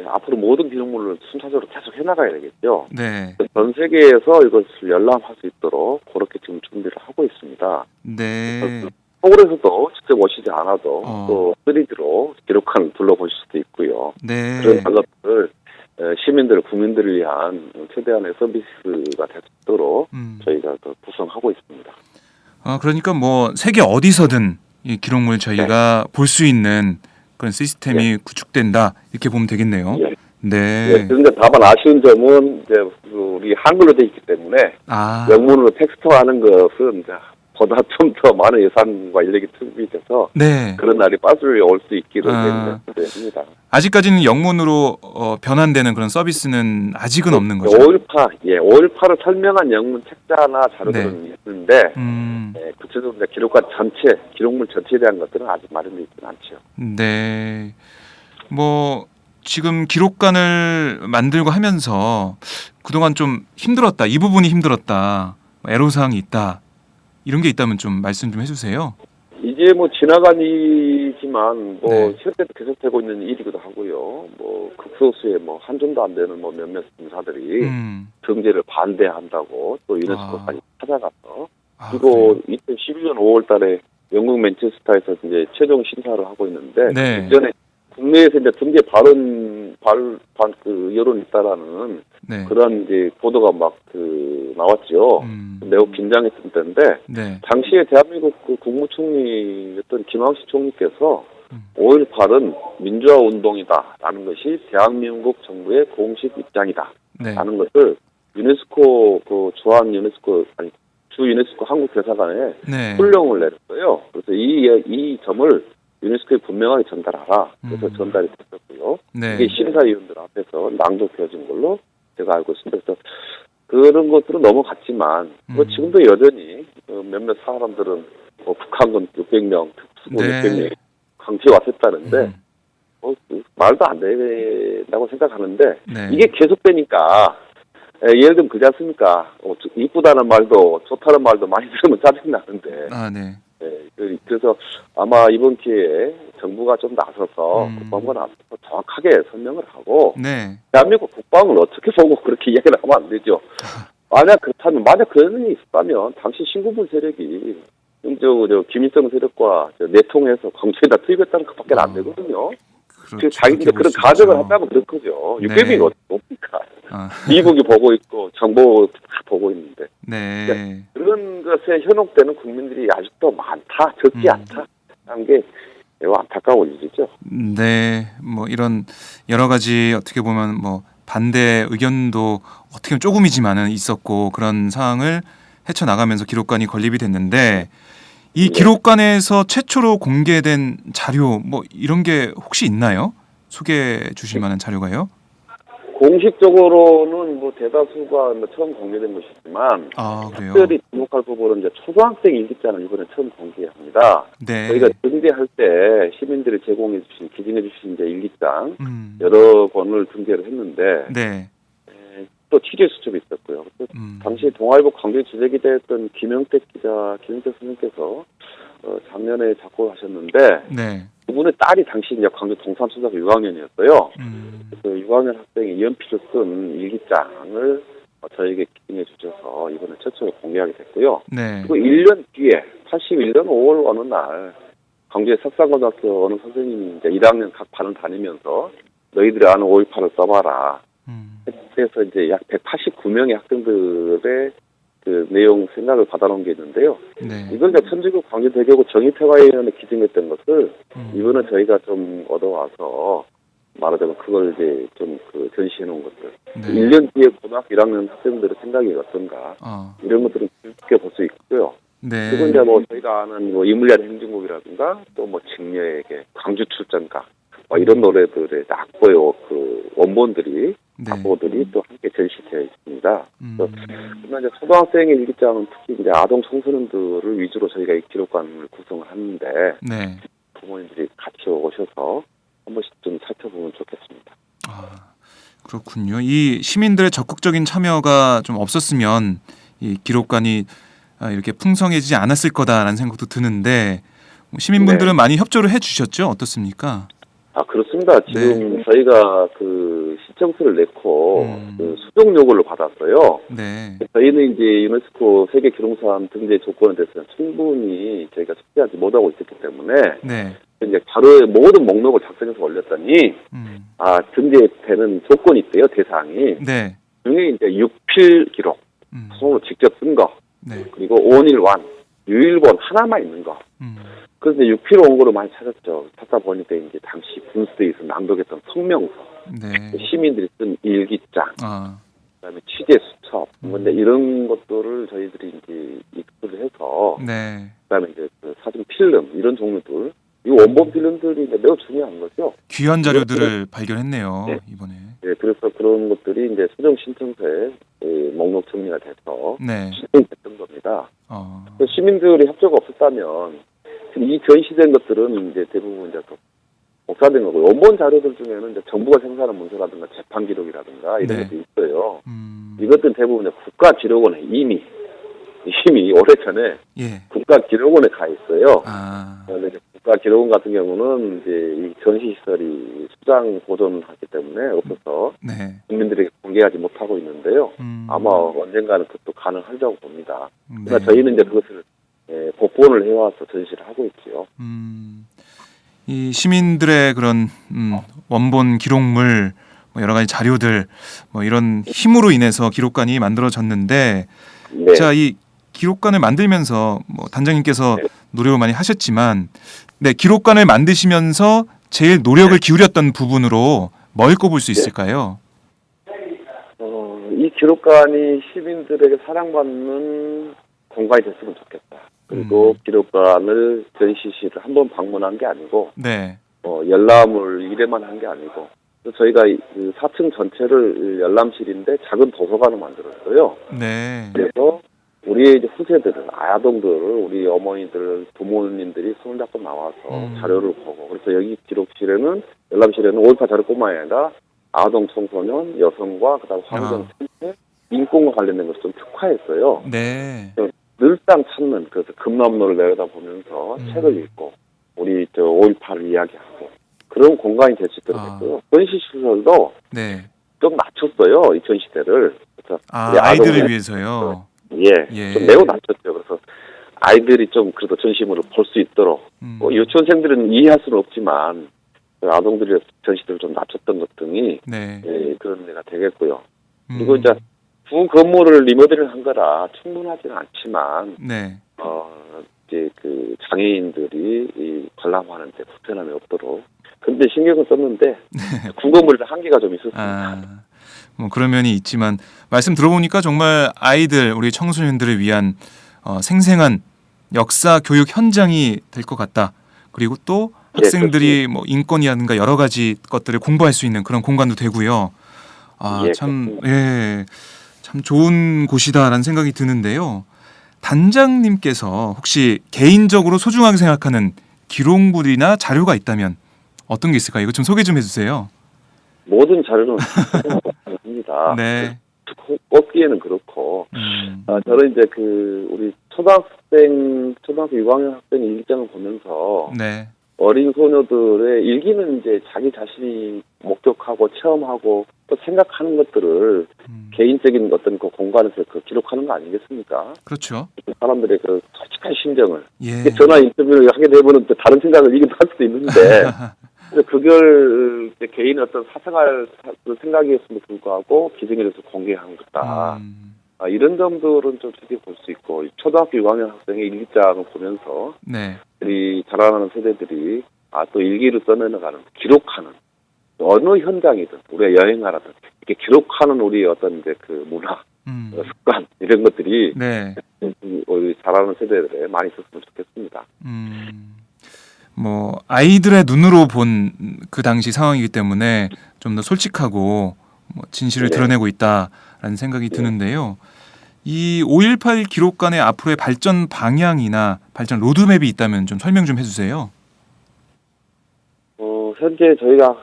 앞으로 모든 기록물을 순차적으로 계속 해나가야 되겠죠. 네. 전 세계에서 이것을 열람할 수 있도록 그렇게 지금 준비를 하고 있습니다. 네. 서울에서도 직접 오시지 않아도 또 3D로 기록관을 둘러보실 수도 있고요. 네. 그런 작업을 시민들, 국민들을 위한 최대한의 서비스가 될 수 있도록 저희가 구성하고 있습니다. 그러니까 뭐 세계 어디서든 이 기록물 저희가 볼 수 있는 그런 시스템이 구축된다 이렇게 보면 되겠네요. 네. 그런데 다만 아쉬운 점은 이제 우리 한글로 되어 있기 때문에 영문으로 텍스트화하는 것은 보다 좀 더 많은 예산과 인력이 투입돼서 그런 날이 빠르게 올 수 있기를 합니다. 아직까지는 영문으로 변환되는 그런 서비스는 아직은 없는 거죠. 5.18을 설명한 영문 책자나 자료들은 있는데 구체적으로 기록관 전체, 기록물 전체에 대한 것들은 아직 마련되어 있지는 않죠. 네. 뭐 지금 기록관을 만들고 하면서 그동안 좀 힘들었다. 이 부분이 힘들었다. 애로사항이 있다. 이런 게 있다면 좀 말씀 좀 해주세요. 이제 뭐 지나간 일이지만 현재도 계속되고 있는 일이기도 하고요. 극소수의 한 점도 안 되는 몇몇 인사들이 등재를 반대한다고 또 유네스코까지 찾아가서 그리고 2011년 5월달에 영국 맨체스터에서 이제 최종 심사를 하고 있는데 이전에 국내에서 이제 등재 여론이 있다라는 그런 이제 보도가 나왔죠. 매우 긴장했던 때인데 당시에 대한민국 국무총리였던 김황식 총리께서 5.18은 민주화 운동이다라는 것이 대한민국 정부의 공식 입장이다라는 것을 유네스코 주 유네스코 한국 대사관에 훈령을 내렸어요. 그래서 이 점을 유네스코에 분명하게 전달하라. 그래서 전달이 됐었고요. 이게 심사위원들 앞에서 낭독되어진 걸로 제가 알고 있습니다. 그래서 그런 것들은 넘어갔지만 지금도 여전히 몇몇 사람들은 북한군 600명, 특수부 600명이 강제 왔었다는데 말도 안 된다고 생각하는데 이게 계속되니까 예를 들면 그렇지 않습니까? 이쁘다는 말도 좋다는 말도 많이 들으면 짜증나는데 그래서 아마 이번 기회에 정부가 좀 나서서 국방부가 나서서 정확하게 설명을 하고 네. 대한민국 국방을 어떻게 보고 그렇게 이야기를 하면 안 되죠. 만약 그렇다면 만약 그런 일이 있었다면 당시 신군부 세력이 김일성 세력과 내통해서 광주에다 투입했다는 것밖에 안 되거든요. 그렇죠. 자기들 그런 가정을 한다고 그런 거죠. 육개민이 어떻게 봅니까? 미국이 보고 있고 정보 다 보고 있는데 네. 그런 것에 현혹되는 국민들이 아직도 많다, 적지 않다 하는 게 매우 안타까운 일이죠. 네, 뭐 이런 여러 가지 어떻게 보면 뭐 반대 의견도 어떻게 보면 조금이지만은 있었고 그런 상황을 헤쳐나가면서 기록관이 건립이 됐는데 이 기록관에서 최초로 공개된 자료 뭐 이런 게 혹시 있나요? 소개해 주실 만한 자료가요? 공식적으로는 뭐 대다수가 처음 공개된 것이지만 그래요? 특별히 주목할 부분은 이제 초등학생 일기장을 이번에 처음 공개합니다. 네. 저희가 등재할 때 시민들이 제공해 주신 기증해 주신 이제 일기장 여러 권을 등재를 했는데 네. 또 취재 수첩이 있었고요. 당시 동아일보 광주 지재기자였던 김영택 선생님께서 작년에 작고하셨는데 네. 그분의 딸이 당시 이제 광주 동산초등학교 6학년이었어요. 그래서 6학년 학생이 연필로 쓴 일기장을 저에게 기증해 주셔서 이번에 최초로 공개하게 됐고요. 네. 그리고 1년 뒤에 81년 5월 어느 날 광주의 석산고등학교 어느 선생님이 이제 1학년 각 반을 다니면서 너희들이 아는 5.18을 써봐라. 그래서 이제 약 189명의 학생들의 그 내용 생각을 받아놓은 게 있는데요. 네. 이건 이제 천주교 광주대교구 정의평화위원회 기증했던 것을 이번에 저희가 좀 얻어와서 말하자면 그걸 이제 좀 그 전시해 놓은 것들. 네. 1년 뒤에 고등학교 1학년 학생들의 생각이 어떤가 이런 것들을 깊게 볼 수 있고요. 네. 그리고 이제 뭐 저희가 아는 뭐 이물리안 행진곡이라든가 또 뭐 직녀에게 광주 출전가 이런 노래들의 악보의 그 원본들이 네. 악보들이 또 함께 전시되어 있습니다. 그러나 이제 초등학생의 일기장은 특히 이제 아동 청소년들을 위주로 저희가 이 기록관을 구성을 하는데 네. 부모님들이 같이 오셔서 한 번씩 좀 살펴보면 좋겠습니다. 그렇군요. 이 시민들의 적극적인 참여가 좀 없었으면 이 기록관이 이렇게 풍성해지지 않았을 거다라는 생각도 드는데 시민분들은 많이 협조를 해주셨죠? 어떻습니까? 그렇습니다. 지금 저희가 그 신청서를 내고 그 수정 요구를 받았어요. 네. 저희는 이제 유네스코 세계 기록유산 등재 조건에 대해서는 충분히 저희가 숙지하지 못하고 있었기 때문에 네. 이제 자료의 모든 목록을 작성해서 올렸더니 등재되는 조건이 있대요. 대상이. 네. 중에 이제 육필 기록, 손으로 직접 쓴 거, 네. 그리고 온일완, 유일본 하나만 있는 거. 그래서 이제 육필 원고를 많이 찾았죠. 찾다 보니까 이제 당시 분수대에서 낭독했던 성명서, 네. 시민들이 쓴 일기장, 그다음에 취재 수첩, 근데 이런 것들을 저희들이 이제 입수를 해서, 네. 그다음에 이제 그 사진 필름 이런 종류들, 이 원본 필름들이 이제 매우 중요한 거죠. 귀한 자료들을 발견했네요. 네. 이번에. 네, 그래서 그런 것들이 이제 수정 신청서에 목록 정리가 돼서 네. 진행됐던 겁니다. 시민들이 협조가 없었다면 이 전시된 것들은 이제 대부분 이제 또 복사된 거고 원본 자료들 중에는 이제 정부가 생산한 문서라든가 재판 기록이라든가 이런 것도 있어요. 이것들은 대부분 국가기록원에 이미 오래전에 국가기록원에 가 있어요. 그런데 이제 국가기록원 같은 경우는 이제 이 전시시설이 수장 보존하기 때문에 없어서 국민들에게 공개하지 못하고 있는데요. 아마 언젠가는 그것도 가능하리라고 봅니다. 그러나 저희는 이제 그것을 복원을 해와서 전시를 하고 있지요. 이 시민들의 그런 원본 기록물 뭐 여러 가지 자료들 뭐 이런 힘으로 인해서 기록관이 만들어졌는데 자, 이 기록관을 만들면서 뭐 단장님께서 노력을 많이 하셨지만 기록관을 만드시면서 제일 노력을 기울였던 부분으로 뭘 꼽을 수 있을까요? 이 기록관이 시민들에게 사랑받는 공간이 됐으면 좋겠다. 그리고 기록관을 전시실을 한번 방문한 게 아니고 열람을 1회만 한 게 아니고 저희가 4층 전체를 열람실인데 작은 도서관을 만들었어요. 네. 그래서 우리의 이제 후세들을 아동들을 우리 어머니들 부모님들이 손을 잡고 나와서 자료를 보고 그래서 여기 기록실에는 열람실에는 5.18 자료뿐만 아니라 아동 청소년 여성과 그다음 환경 생태 인권과 관련된 것을 좀 특화했어요. 네. 늘상 찾는 그래서 금남로를 내려다보면서 책을 읽고 우리 5.18을 이야기하고 그런 공간이 될 수 있도록 했고요. 전시시설도 네. 좀 낮췄어요. 이 전시대를. 그래서 우리 아이들을 아동들, 위해서요. 예, 좀 매우 낮췄죠. 그래서 아이들이 좀 그래도 전시물을 볼 수 있도록 유치원생들은 이해할 수는 없지만 그 아동들이 전시대를 좀 낮췄던 것 등이 네. 예, 그런 데가 되겠고요. 그리고 이제 구 건물을 리모델링 한 거라 충분하지는 않지만 네. 이제 그 장애인들이 이 관람하는데 불편함이 없도록 근데 신경을 썼는데 구 건물에 한계가 좀 있었습니다. 뭐 그런 면이 있지만 말씀 들어보니까 정말 아이들 우리 청소년들을 위한 생생한 역사 교육 현장이 될 것 같다. 그리고 또 학생들이 뭐 인권이라든가 여러 가지 것들을 공부할 수 있는 그런 공간도 되고요. 참 좋은 곳이다라는 생각이 드는데요. 단장님께서 혹시 개인적으로 소중하게 생각하는 기록물이나 자료가 있다면 어떤 게 있을까요? 이거 좀 소개 좀 해주세요. 모든 자료는 합니다. 네. 꼽기에는 그렇고 저는 이제 그 우리 초등학교 6학년 학생 일기장을 보면서 네. 어린 소녀들의 일기는 이제 자기 자신이 목격하고 체험하고 또 생각하는 것들을 개인적인 어떤 그 공간에서 그 기록하는 거 아니겠습니까? 그렇죠. 사람들의 그 솔직한 심정을 예. 전화 인터뷰를 하게 되면 또 다른 생각을 이기도 할 수도 있는데 그걸 이제 개인의 어떤 사생활 생각이었음에도 불구하고 기증에 대해서 공개한 거다. 이런 점들은 좀 되게 볼 수 있고 초등학교 6학년 학생의 일기장을 보면서 네. 우리 자라나는 세대들이 또 일기를 써내려가는 기록하는 어느 현장이든 우리가 여행하라든 이렇게 기록하는 우리 어떤 이제 그 문화 습관 이런 것들이 네. 우리 자라는 세대들에 많이 있었으면 좋겠습니다. 뭐 아이들의 눈으로 본 그 당시 상황이기 때문에 좀 더 솔직하고 뭐 진실을 드러내고 있다라는 생각이 드는데요. 이 5.18 기록관의 앞으로의 발전 방향이나 발전 로드맵이 있다면 좀 설명 좀 해주세요. 현재 저희가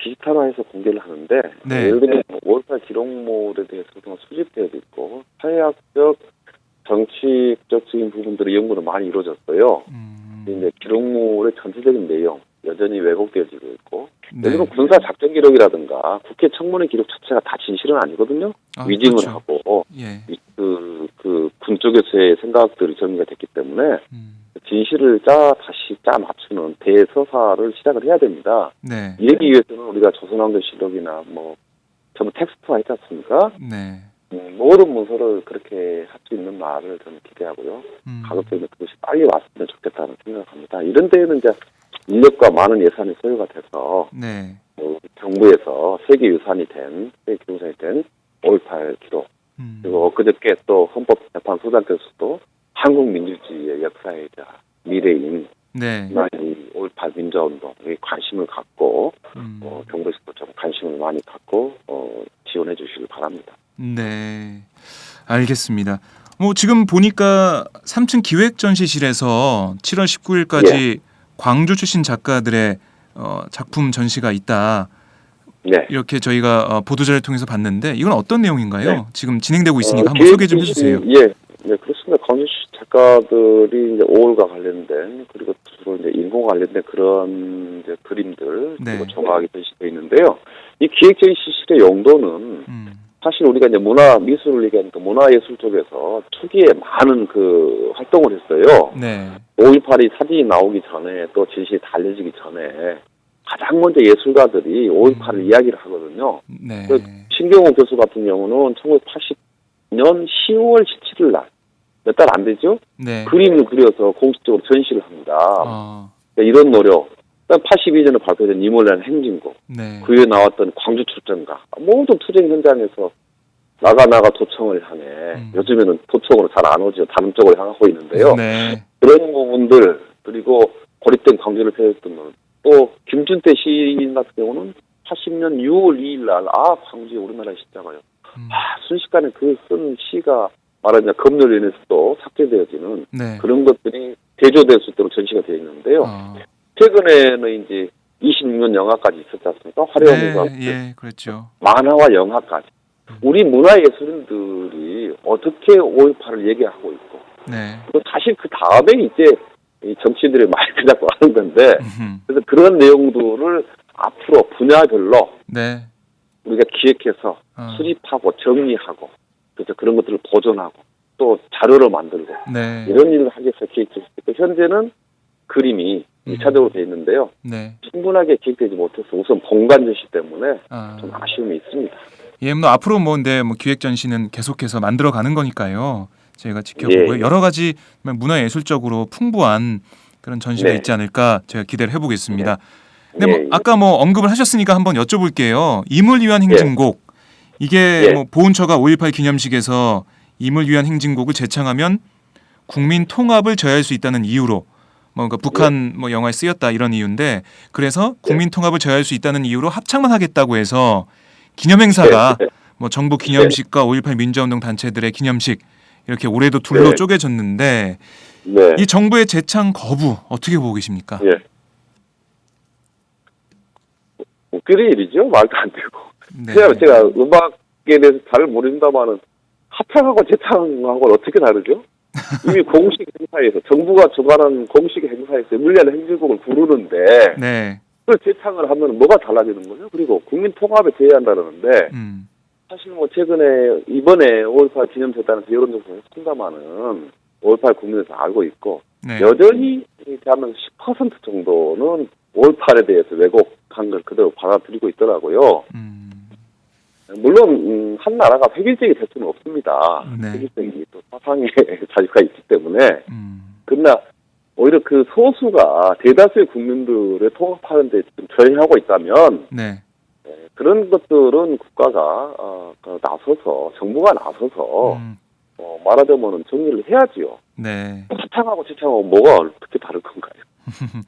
디지털화해서 공개를 하는데 네. 예를 들면 5.18 기록물에 대해서 수집되어 있고 사회학적, 정치적인 부분들의 연구는 많이 이루어졌어요. 이제 기록물의 전체적인 내용 여전히 왜곡되어지고 있고 예를 들면 군사 작전 기록이라든가 국회 청문회 기록 자체가 다 진실은 아니거든요. 위증을 그렇죠. 하고 예. 그 군 쪽에서의 생각들이 정리가 됐기 때문에 진실을 다시 맞추는 대서사를 시작을 해야 됩니다. 네. 이러기 위해서는 우리가 조선왕조실록이나 뭐 전부 텍스트화 있지 않습니까? 네. 모든 문서를 그렇게 할 수 있는 날을 저는 기대하고요. 가급적이면 그것이 빨리 왔으면 좋겠다는 생각합니다. 이런 데에는 이제 인력과 많은 예산이 소요가 돼서 네. 정부에서 세계유산이 된 5.18 기록 그리고 엊그저께 또 헌법재판소장께서도 한국 민주주의의 역사이자 미래인 네. 5.18 민주화운동에 관심을 갖고 정부에서도 좀 관심을 많이 갖고 지원해 주시길 바랍니다. 네. 알겠습니다. 뭐 지금 보니까 3층 기획전시실에서 7월 19일까지 광주 출신 작가들의 작품 전시가 있다. 네. 이렇게 저희가 보도자를 통해서 봤는데 이건 어떤 내용인가요? 네. 지금 진행되고 있으니까 한번 소개 좀 해주세요. 네, 그렇습니다. 광주 작가들이 이제 5월과 관련된 그리고 주로 이제 인공 관련된 그런 이제 그림들 그리고 조각이 전시되어 있는데요. 이 기획 전시실의 용도는 사실 우리가 이제 문화 미술을 얘기하니까 문화예술 쪽에서 초기에 많은 그 활동을 했어요. 네. 5.18이 사진이 나오기 전에 또 전시에 달려지기 전에 가장 먼저 예술가들이 5.18을 이야기를 하거든요. 네. 신경호 교수 같은 경우는 1980년 10월 17일 날 몇 달 안 되죠? 네. 그림을 그려서 공식적으로 전시를 합니다. 그러니까 이런 노력. 82년에 발표된 이몰란 행진곡. 네. 그 위에 나왔던 광주 출전가. 모든 투쟁 현장에서 나가 도청을 향해 요즘에는 도청으로 잘 안 오죠. 다른 쪽으로 향하고 있는데요. 네. 그런 부분들 그리고 고립된 광주를 펴였던 분. 또 김준태 시인 같은 경우는 80년 6월 2일 날 광주에 우리나라 시작하여 순식간에 그 쓴 시가 말하자면 검열로 인해서도 삭제되어지는 그런 것들이 대조될 수 있도록 전시가 되어 있는데요. 최근에는 이제 26년 영화까지 있었지 않습니까? 화려한 예, 그렇죠. 만화와 영화까지. 우리 문화예술인들이 어떻게 5.18을 얘기하고 있고 또 사실 그 다음에 이제 이 정치인들이 마이크 잡고 하는 건데 그래서 그런 내용들을 앞으로 분야별로 네. 우리가 기획해서 수립하고 정리하고 그래서 그런 것들을 보존하고 또 자료를 만들고 네. 이런 일을 하기 위해서 기획했습니다. 현재는 그림이 1차적으로 돼 있는데요. 네. 충분하게 기획되지 못해서 우선 본관 제시 때문에 좀 아쉬움이 있습니다. 예, 뭐 앞으로 뭐 기획 전시는 계속해서 만들어 가는 거니까요. 저희가 지켜보고요. 예. 여러 가지 문화예술적으로 풍부한 그런 전시가 네. 있지 않을까 제가 기대를 해보겠습니다. 근데 뭐 예. 아까 뭐 언급을 하셨으니까 한번 여쭤볼게요. 임을 위한 행진곡 이게 예. 뭐 보훈처가 5.18 기념식에서 임을 위한 행진곡을 제창하면 국민 통합을 저해할 수 있다는 이유로 그러니까 북한 뭐 영화에 쓰였다 이런 이유인데 그래서 국민 통합을 저해할 수 있다는 이유로 합창만 하겠다고 해서 기념행사가 뭐 정부 기념식과 5.18 민주화운동 단체들의 기념식 이렇게 올해도 둘로 쪼개졌는데 네. 이 정부의 재창 거부 어떻게 보고 계십니까? 예. 웃기는 일이죠. 말도 안 되고. 네. 제가 음악에 대해서 잘 모른다마는 합창하고 재창하고 어떻게 다르죠? 이미 공식 행사에서 정부가 주관하는 공식 행사에서 물리한 행진곡을 부르는데 네. 그걸 재창을 하면 뭐가 달라지는 거죠? 그리고 국민 통합에 제의한다는데 사실 뭐 최근에 이번에 5.18 기념제단에서 여론조사를 했습니다마는 5.18 국민에서 알고 있고 네. 여전히 대한민국 10% 정도는 5.18에 대해서 왜곡한 걸 그대로 받아들이고 있더라고요. 물론 한 나라가 획일적이 될 수는 없습니다. 네. 획일적인 또 사상의 자유가 있기 때문에 그러나 오히려 그 소수가 대다수의 국민들을 통합하는 데 좀 저해하고 있다면 네. 그런 것들은 국가가 나서서 정부가 나서서 말하자면은 정리를 해야지요. 네. 합창하고 재창하고 뭐가 어떻게 다를 건가요?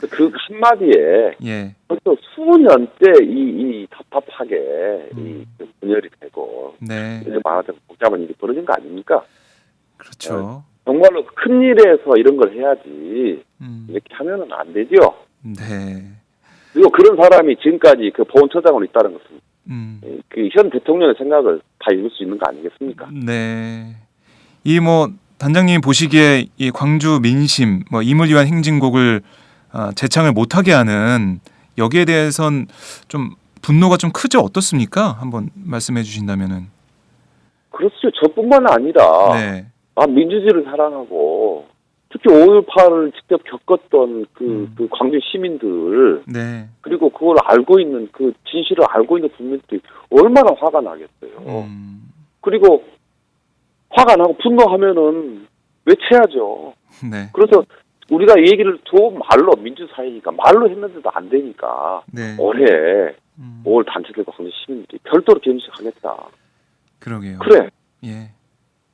그 한마디에 예. 벌써 수년째 이 답답하게 이 분열이 되고 네. 이제 말하자면 복잡한 일이 벌어진 거 아닙니까? 그렇죠. 정말로 큰 일에서 이런 걸 해야지 이렇게 하면은 안 되죠. 네. 그리고 그런 사람이 지금까지 그 보훈처장으로 있다는 것은 그 현 대통령의 생각을 다 읽을 수 있는 거 아니겠습니까? 네. 이 뭐 단장님 보시기에 이 광주 민심 뭐 임을 위한 행진곡을 재창을 못하게 하는 여기에 대해선 좀 분노가 좀 크죠? 어떻습니까? 한번 말씀해 주신다면은. 그렇죠. 저뿐만 아니라 네. 민주주의를 사랑하고 특히 5.18을 직접 겪었던 그 광주 시민들 네. 그리고 그걸 알고 있는 그 진실을 알고 있는 국민들이 얼마나 화가 나겠어요. 그리고 화가 나고 분노하면은 외쳐야죠. 네. 그래서 우리가 이 얘기를 좋은 말로 민주사회니까 말로 했는데도 안 되니까 네. 올해 5월 단체들과 광주 시민들이 별도로 기념식 하겠다. 그러게요. 그래. 예.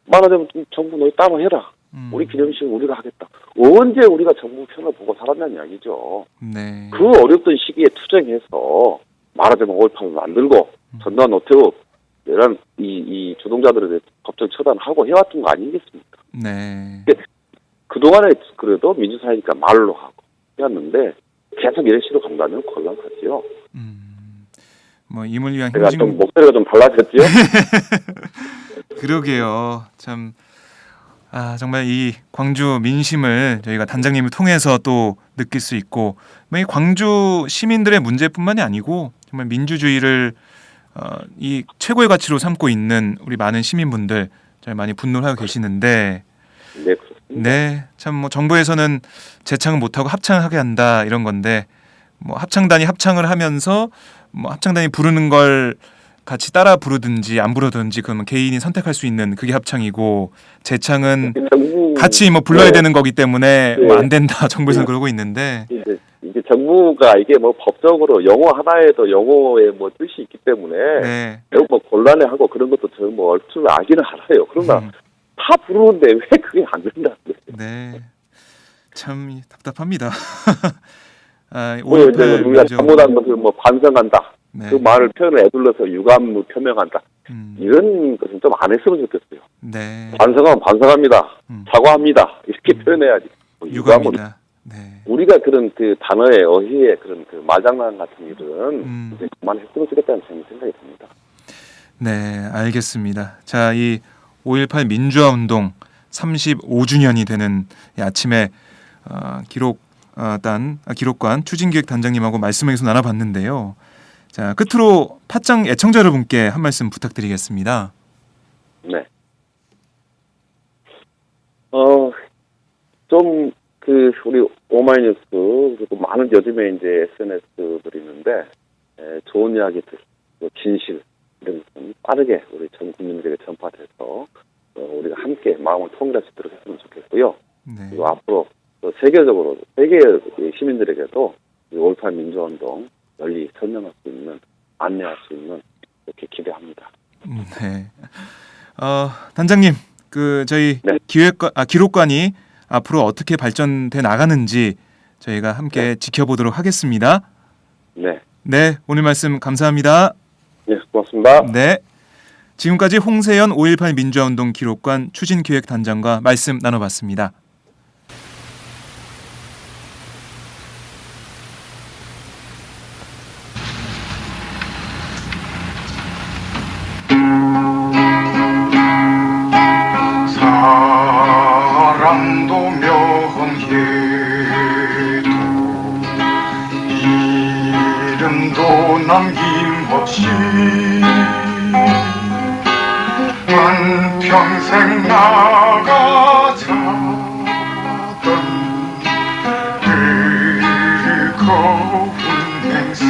말하자면 정부 너희 따로 해라. 우리 기념식은 우리가 하겠다. 언제 우리가 정부 편을 보고 살았냐는 이야기죠. 네. 그 어렵던 시기에 투쟁해서 말하자면 5.18을 만들고 전두환 노태우 이런 이 주동자들에 대해 법정 처단하고 해왔던 거 아니겠습니까? 네. 그동안에 그래도 민주사회니까 말로 하고 해왔는데 계속 이런 식으로 간다면 곤란하지요. 뭐 임을 위한 제가 행진 좀 목소리가 좀 달라졌지요? 그러게요. 참 정말 이 광주 민심을 저희가 단장님을 통해서 또 느낄 수 있고 이 광주 시민들의 문제뿐만이 아니고 정말 민주주의를 이 최고의 가치로 삼고 있는 우리 많은 시민분들 잘 많이 분노를 하고 계시는데 네, 그렇습니다. 네, 참 뭐 정부에서는 재창을 못하고 합창을 하게 한다 이런 건데 뭐 합창단이 합창을 하면서 뭐 합창단이 부르는 걸 같이 따라 부르든지 안 부르든지 그러면 개인이 선택할 수 있는 그게 합창이고 재창은 같이 뭐 불러야 되는 거기 때문에 뭐 안 된다 정부에서는 그러고 있는데 이제 정부가 이게 뭐 법적으로 용어 하나에도 용어에 뭐 뜻이 있기 때문에 네. 매우 뭐 곤란해하고 그런 것도 저는 뭐 얼추 알기는 알아요. 그러나 다 부르는데 왜 그게 안 된다? 네, 참 답답합니다. 우리가 잘못한 것을 뭐 반성한다. 네. 그 말을 표현을 애둘러서 유감을 표명한다. 이런 것은 좀 안 했으면 좋겠어요. 네. 반성하면 반성합니다. 사과합니다. 이렇게 표현해야지. 유감이다. 네. 우리가 그런 그 단어의 어휘의 그런 그 말장난 같은 일은 이제 그만했으면 좋겠다는 생각이 듭니다. 네, 알겠습니다. 자, 이 5.18 민주화운동 35주년이 되는 이 아침에 기록관 추진기획단장님하고 말씀을 계속 나눠봤는데요. 자, 끝으로 팟짱 애청자 여러분께 한 말씀 부탁드리겠습니다. 네. 우리 오마이뉴스, 그리고 많은 요즘에 이제 SNS들이 있는데, 좋은 이야기들, 진실, 이런 것은 빠르게 우리 전 국민들에게 전파돼서, 우리가 함께 마음을 통일할 수 있도록 했으면 좋겠고요. 네. 그리고 앞으로 또 세계적으로, 세계 시민들에게도 5.18 민주화운동 널리 설명할 수 있는, 안내할 수 있는, 이렇게 기대합니다. 네. 단장님, 저희 네. 기록관이 앞으로 어떻게 발전돼 나가는지 저희가 함께 지켜보도록 하겠습니다. 네. 네, 오늘 말씀 감사합니다. 네, 고맙습니다. 네. 지금까지 홍세연 5.18 민주화운동 기록관 추진기획단장과 말씀 나눠봤습니다. 사랑도 명예도 이름도 남김없이 한평생 나가자던 뜨거운 행세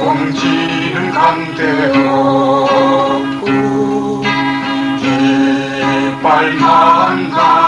동지는 간대없고 이빨만 나